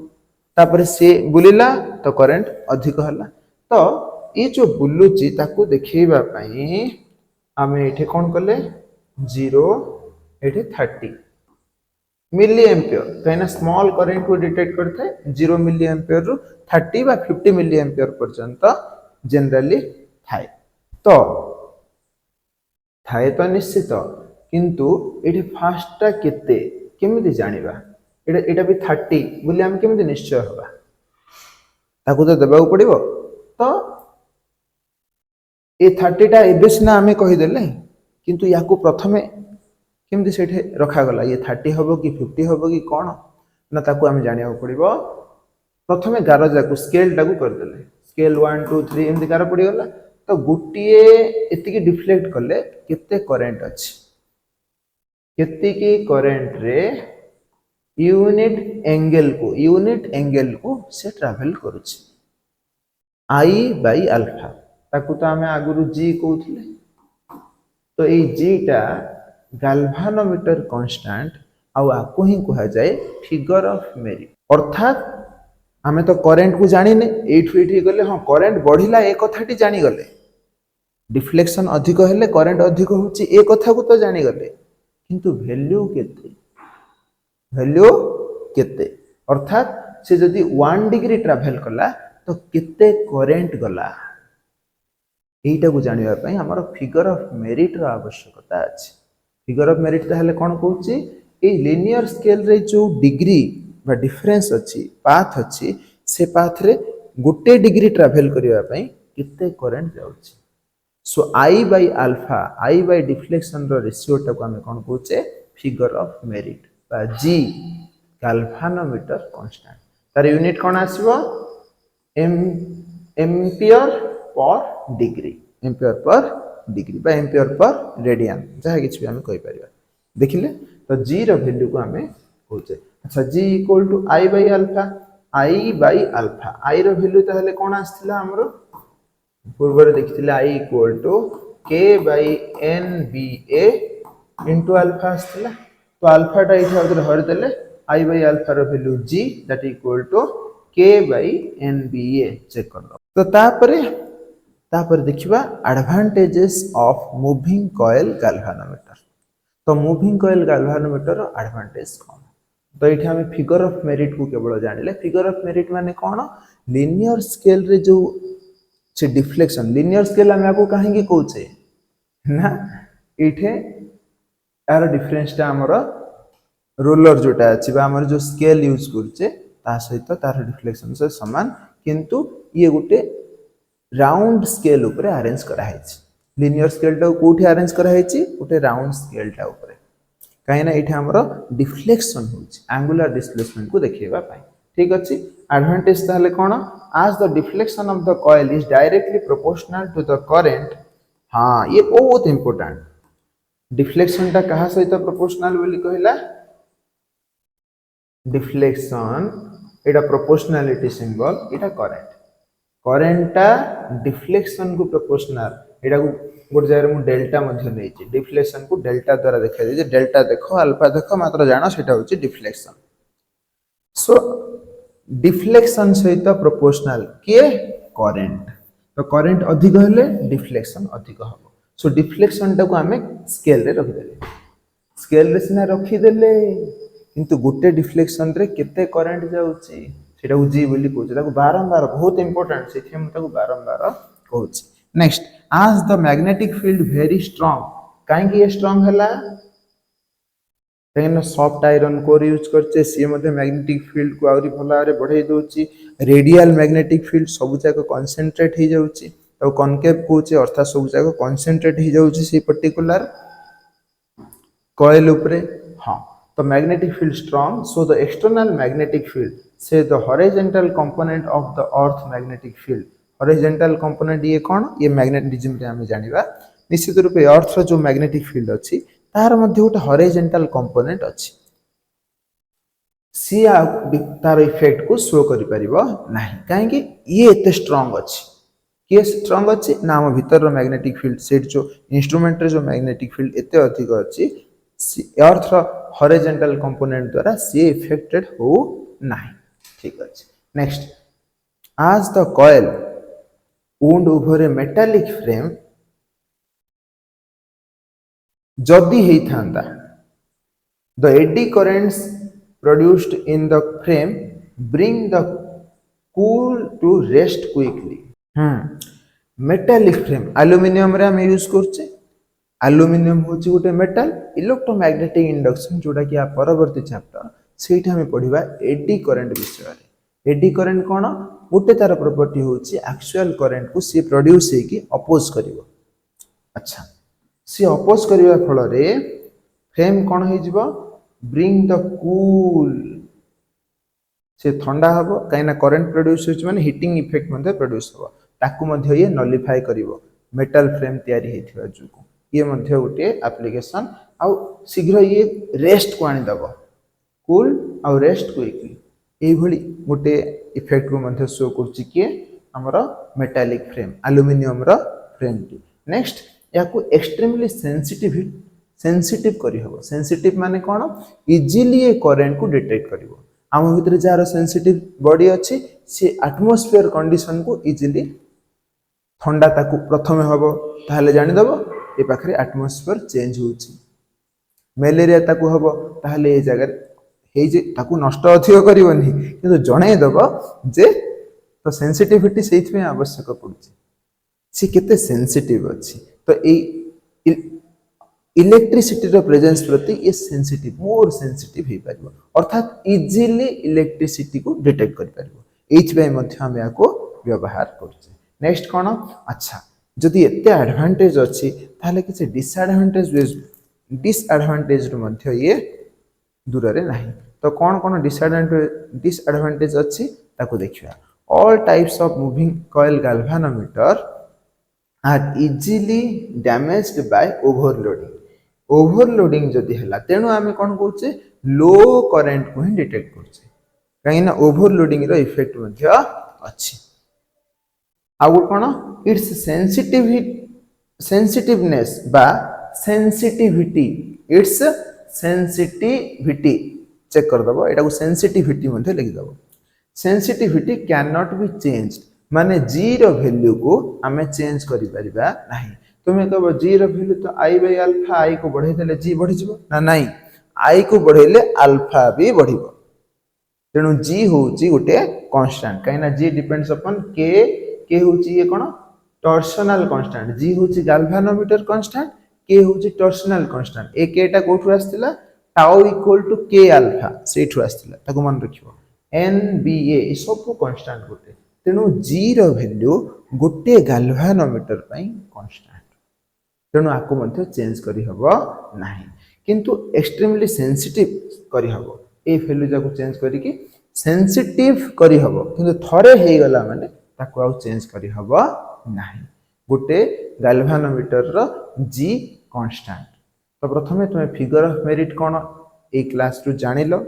तापरे से बुलिला तो करंट अधिक हला तो ये जो बुलुची ताकू देखैबा पई आमे एठे कोन करले 0 एठे 30 मिली एम्पियर कहीं स्मॉल करेंट को डिटेक्ट करता है 0 मिली एम्पियर रु 30 बा 50 मिली एम्पियर पर्यंत जनरली थाए तो थाए तो निश्चित किंतु ये फास्टा केते केमिति जानिबा एटा भी 30 बोली हम केमिति निश्चय होगा ताकू तो देबाक पड़िबो तो ये 30 टा एबे सिना आमे कहि देले किंतु याकू प्रथमे केमती से रखा गला ये 30 हम कि 50 हम कि कौन ना ताकू आम जाना पड़ो प्रथमे गार जाक स्केल टाक करदे स्केल 1 2 3 एमती गार पड़गला तो गोटे एति डिफ्लेक्ट कले केते करेंट अच्छी केतिकी करेंट रे यूनिट एंगल को से ट्रैवल करुछि आई बाई अल्फा ताकू तो आम आगु जी कहते तो ये जी टा गाल्भानोमीटर कांस्टेंट आको ही कह जाए फिगर ऑफ मेरिट अर्थात आमे तो करेंट को जानिने एठी गले हाँ करेंट बढ़िला एक कथाटी जानी गले डिफ्लेक्शन अधिक हेले करेंट अधिक होची ए कथा को तो जानी गले किंतु वैल्यू केते अर्थात से जदि 1 डिग्री ट्रैवल कला तो केते करेंट गला एटा को जानिबा पई हमर फिगर ऑफ मेरिट रो आवश्यकता अछि फिगर ऑफ मेरिट ताहले कोन कहूची ए लिनियर स्केल रे जो डिग्री बा डिफरेंस अछि पाथ अछि से पाथ रे गोटे डिग्री ट्रैवल करिया पई किते करंट जाउची so I by alpha I by deflection रो रेशियो टा को हम कोन कहूचे फिगर ऑफ मेरिट बा जी गाल्भानोमीटर कांस्टेंट तार यूनिट कोन आसीबो ampere per degree ampere per radian जहाँ कि आम कहीपर देखिले तो जी रो वैल्यू को आम कहचे अच्छा G equal to I by alpha I रो वैल्यू ताहले कौन आसथिला हमरो पूर्व देखिथिले I equal to K by N B A into alpha आसथिला तो अल्फा टा इथे आउथरे हर देले आई बाई अल्फा रो value G that equal to K by N B A check कर दो तो तापर देखिबा advantages of moving coil galvanometer तो मूविंग कॉइल गाल्वानोमीटर एडवांटेज कौन तो ये हम फिगर ऑफ मेरिट को केवल जानिले फिगर ऑफ मेरिट माने कौन लिनियर स्केल रे जो से डिफ्लेक्शन लिनियर स्केल हम आपको कहीं कहूचे ना इठे यार डिफरेंस टा हमर रोलर जोटा अछि बा हमर जो स्केल यूज करचे ता सहित तार डिफ्लेक्शन से समान किंतु ये गोटे राउंड स्केल ऊपर अरेंज करा लिनियर स्केल टा कोठी अरेंज करा गोटे राउंड स्केल टा ऊपर कहीं ये हमर डिफ्लेक्शन होची एंगुलर डिस्प्लेसमेंट को देखिबा पाई ठीक अछि एडवांटेज ताले कोन as the deflection of the coil is directly proportional to the current हाँ ये बहुत इंपोर्टेंट डिफ्लेक्शन टा कहा सहित प्रोपोर्शनल बोली कहला डिफ्लेक्शन एटा प्रोपोर्शनलिटी सिंबल एटा करेंटा डिफ्लेक्शन को प्रोपोर्शनल एटा को गोटे जगह मु डेल्टा मध्ये नेछि डिफ्लेक्शन को डेल्टा द्वारा देखा जे डेल्टा देखो अल्फा देखो मात्र जानो सेटा होछि डिफ्लेक्शन सो डिफ्लेक्शन सहित प्रोपोर्शनल के करेंट तो करेंट अधिक हेले डिफ्लेक्शन अधिक हबो सो डिफ्लेक्शन टा को हमें स्केल रे रखि देले स्केल रे सिना रखि देले किंतु गोटे डिफ्लेक्शन रे केते करंट जाउची सेटा को जी बोली कहउची ताको बारंबार बहुत इंपोर्टेंट सेठी हम ताको बारंबार कहउची नेक्स्ट आज the magnetic field very strong काहे कि ये स्ट्रांग हला कहीं सॉफ्ट आयरन कोर यूज करचे सी मध्ये मैग्नेटिक फील्ड को आउरी भला रे बढ़ाई दोची रेडियल मैग्नेटिक फील्ड सब जाक कंसंट्रेट हो जाउची तो कॉनकेव कहउची अर्थात सब जाक कंसंट्रेट हो जाउची से पर्टिकुलर कॉइल ऊपर हां तो magnetic field strong so the external magnetic field से the horizontal component of the earth magnetic field horizontal component ये कौन ये मैग्नेटिज्म रे हम जानिबा निश्चित रूप से अर्थ जो मैग्नेटिक फील्ड अछि तार मध्ये गोटे हॉरिजॉन्टल कंपोनेंट अछि सी तार इफेक्ट को शो करि परिबो नाही काहे कि ये एते स्ट्रांग अछि के स्ट्रांग अछि ना हम भीतर रो मैग्नेटिक फील्ड सेट जो इंस्ट्रूमेंट रे जो मैग्नेटिक फील्ड एते अधिक अछि अर्थ रो हॉरिजॉन्टल कंपोनेंट द्वारा सी इफेक्टेड हो नाही ठीक अछि नेक्स्ट आज the coil wound over a metallic frame जदि हेई थांदा the eddy currents produced in the frame bring the cool to rest quickly. Metallic frame aluminium रे हम यूज करछे एल्युमिनियम होची गोटे मेटल इलेक्ट्रोमैग्नेटिक इंडक्शन जोटा कि आ परवर्ती चैप्टर सेठी हम पढिबा एडी करंट विषय रे एडी करंट कोन गोटे तार प्रॉपर्टी होची एक्चुअल करंट को सी प्रोड्यूस हे कि अपोज करिवो अच्छा सी अपोज करिवा फल रे फ्रेम कोन हे जिवो ब्रिंग द कूल से ठंडा हबो काइना करंट प्रोड्यूस होची माने हीटिंग इफेक्ट मध्ये प्रोड्यूस हबो ताकू मध्ये ये नलिफाई करिवो मेटल फ्रेम तयारी हेथिबा जुको ये मध्ये गोटे एप्लीकेशन आ शीघ्र ये रेस्ट को आनी दबो कूल आ रेस्ट क्विकली एई भली गोटे इफेक्ट को मध्ये शो करछि कि हमर मेटालिक फ्रेम एल्युमिनियम रो फ्रेम टी नेक्स्ट याकू एक्सट्रीमली सेंसिटिव करी हबो सेंसिटिव माने कोन इजीली ये करंट को डिटेक्ट करिवो आम भितर जार सेंसिटिव बॉडी अच्छी सी एटमॉस्फेयर कंडीशन को इजीली ठंडा ताकू प्रथमे हबो ताहले जानि दबो ए पाखरे एटमॉस्फेयर चेंज होची मलेरिया ताकू हबो ताहले ए जगह हे जे ताकू नष्ट अधिक करिवनी किंतु जणे दबो जे तो सेंसिटिविटी सेइथमे आवश्यक पड़ुची सी केते सेंसिटिव अछि तो ए इलेक्ट्रिसिटी रो प्रेजेंस प्रति ये सेंसिटिव मोर सेंसिटिव हे परिबो अर्थात इजीली इलेक्ट्रिसिटी को डिटेक्ट कर परिबो एच बाय मध्य हम याको व्यवहार करछे नेक्स्ट कोन अच्छा जदि एते एडवांटेज अछि ताले किछ डिसएडवांटेज रो मध्य ये दूर रे नाही तो कोन कोन डिसएडवांटेज अछि ताको देखिया all types of moving coil galvanometer are easily damaged by overloading जदि हला तेनु आमे कोन कहूचे लो करंट को ही डिटेक्ट करछे काइना ओवरलोडिंग रो इफेक्ट मध्ये अछि आउ कोन इट्स सेंसिटिवनेस बा सेंसिटिविटी इट्स सेंसिटिविटी चेक कर दबो एटा को सेंसिटिविटी मध्ये लिख दबो sensitivity can not be changed माने जी रो वैल्यू को आमे चेंज करि परिबा नाही तुमे कहबो जी रो वैल्यू तो i बाय अल्फा i को बढ़े देले जी बढ़ी जिवो ना नहीं i को बढ़ेले अल्फा भी बढ़िबो तेनु g होची गोटे कांस्टेंट काइना g डिपेंड्स अपन k होची ये कोन टॉर्सनल कांस्टेंट g होची गैल्वेनोमीटर कांस्टेंट k होची टॉर्सनल कांस्टेंट ए k टा कोठु आस्तिला tau equal to k alpha सेठु आस्तिला ताको मन रखिबो nba ए सब कांस्टेंट गोटे तेनु g रो वैल्यू गोटे गैल्वेनोमीटर पई कांस्टेंट तेणु आपको मध्य चेंज करी हबो नाही किंतु एक्सट्रीमली सेंसिटिव करी हबो ए वैल्यू जाको चेंज करी कि सेंसिटिव करी हबो किंतु थरे हे गला माने ताको आ चेंज करी हबो नाही गोटे गैल्वेनोमीटर रो जी कांस्टेंट तो प्रथमे तुमे figure of merit cone A class रु जानिलो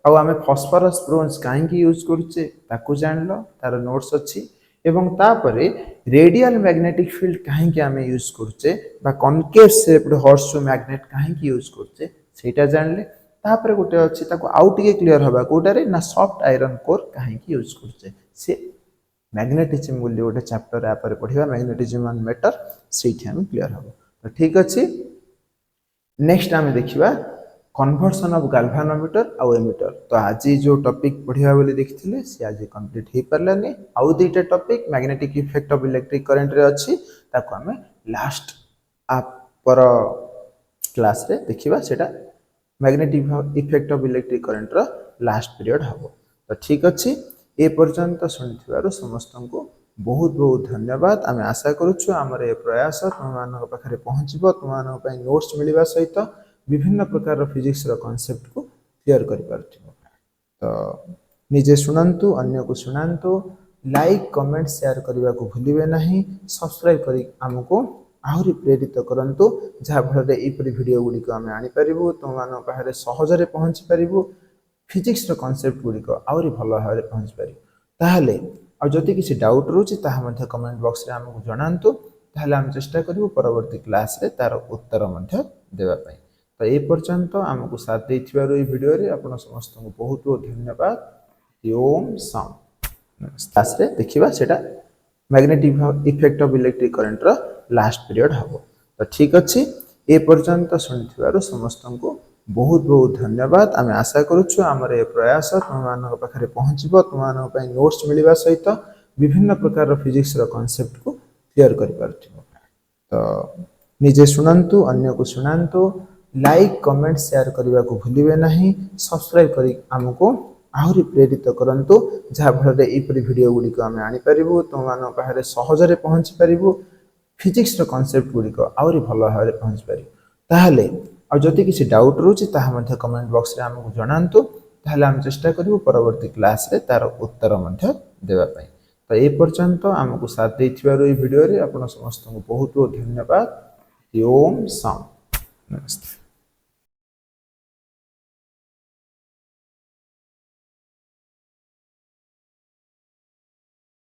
आ आमे फास्फोरस ब्रोंज काहे की यूज करछे ताको जानलो तार नोट्स अछि एवं तापरे रेडियल मैग्नेटिक फील्ड काहे कि आमे यूज करछे बा कॉनकेव शेप्ड हॉर्सशू मैग्नेट काहे कि यूज करछे सेटा जानले तापरे गोटे अछि ताको आउट के क्लियर हबा कोटारे ना सॉफ्ट आयरन कोर काहे कि यूज करछे से मैग्नेटिज्म बोली गोटे चैप्टर या पर पढिबा मैग्नेटिज्म एंड मैटर सेठी हम क्लियर हबो तो ठीक अछि नेक्स्ट आमे देखिबा कन्वर्सन ऑफ गैल्वेनोमीटर आ एमीटर तो आज जो टॉपिक पढिया बोली देखिथिले से आज कंप्लीट हे परलानी आउ दुईटा topic magnetic effect of electric current रे अछि ताको हमें लास्ट पर क्लास रे देखिबा सेटा magnetic effect of electric current रो लास्ट पीरियड हबो तो ठीक अछि ए पर्यंत सुनिथिबारो समस्त को बहुत बहुत धन्यवाद आमे आशा करूछु हमर ए प्रयास तुमମାନଙ୍କ पाखरे पहुंचबो तुमମାନଙ୍କ पय नोट्स मिलिबा सहित विभिन्न प्रकार फिजिक्स रो कांसेप्ट को क्लियर करि पारथिबो तो निजे सुनंतु अन्य को सुनांतु लाइक कमेंट शेयर करबा को भूलिबे नहीं सब्सक्राइब करी हमको आहुरी प्रेरित करंतु जहा भले ए परि वीडियो गुडी को हम आनी परिबो तुमମାନଙ୍କ पाखरे सहज रे पहुंची परिबो फिजिक्स रो कांसेप्ट गुडी को आहुरी भलो हारे पहुंची परिबो ताहले आ जति किसी डाउट रोची ताहा मध्ये कमेंट बॉक्स रे हमको जणांतु ताहले हम चेष्टा करिवो परवर्ती क्लास रे तार उत्तर मध्ये देबा पई तो ए पर्यंत हमको साथ देथिबारो ए वीडियो रे आपण समस्त को बहुत बहुत धन्यवाद ओम सम क्लास रे देखिबा सेटा magnetic effect of electric current रो लास्ट पीरियड हबो तो ठीक अछि ए पर्यंत सुनिथिबारो समस्त को बहुत बहुत धन्यवाद आम आशा करुच्छू आमर ए प्रयास तुम पाखे पहुँचब तुम नोट्स मिलवा सहित विभिन्न प्रकार फिजिक्स कॉन्सेप्ट को क्लियर कर तो निजे शुणु अन्य को शुणातु लाइक कमेंट शेयर करने को भूलिए नहीं सब्सक्राइब कर आमको आहरी प्रेरित करूँ जहाँफल यहपरी भिड गुड़िक आम आनीपरू तुम पाखे सहजरे पहुँची पारू फिजिक्स कॉन्सेप्ट गुड़िक आहरी भल भाव पहुँची पार ताहले आदि किसी डाउट रोचे कमेंट बॉक्स रे आमको जनातु ताहले आम चेष्टा करूँ परवर्ती क्लास रे तार उत्तर देवाई तो ये पर्यंत आमको साथ देथिबारु भिडियो रे आपण समस्त को बहुत बहुत धन्यवाद ओम शाम नमस्ते।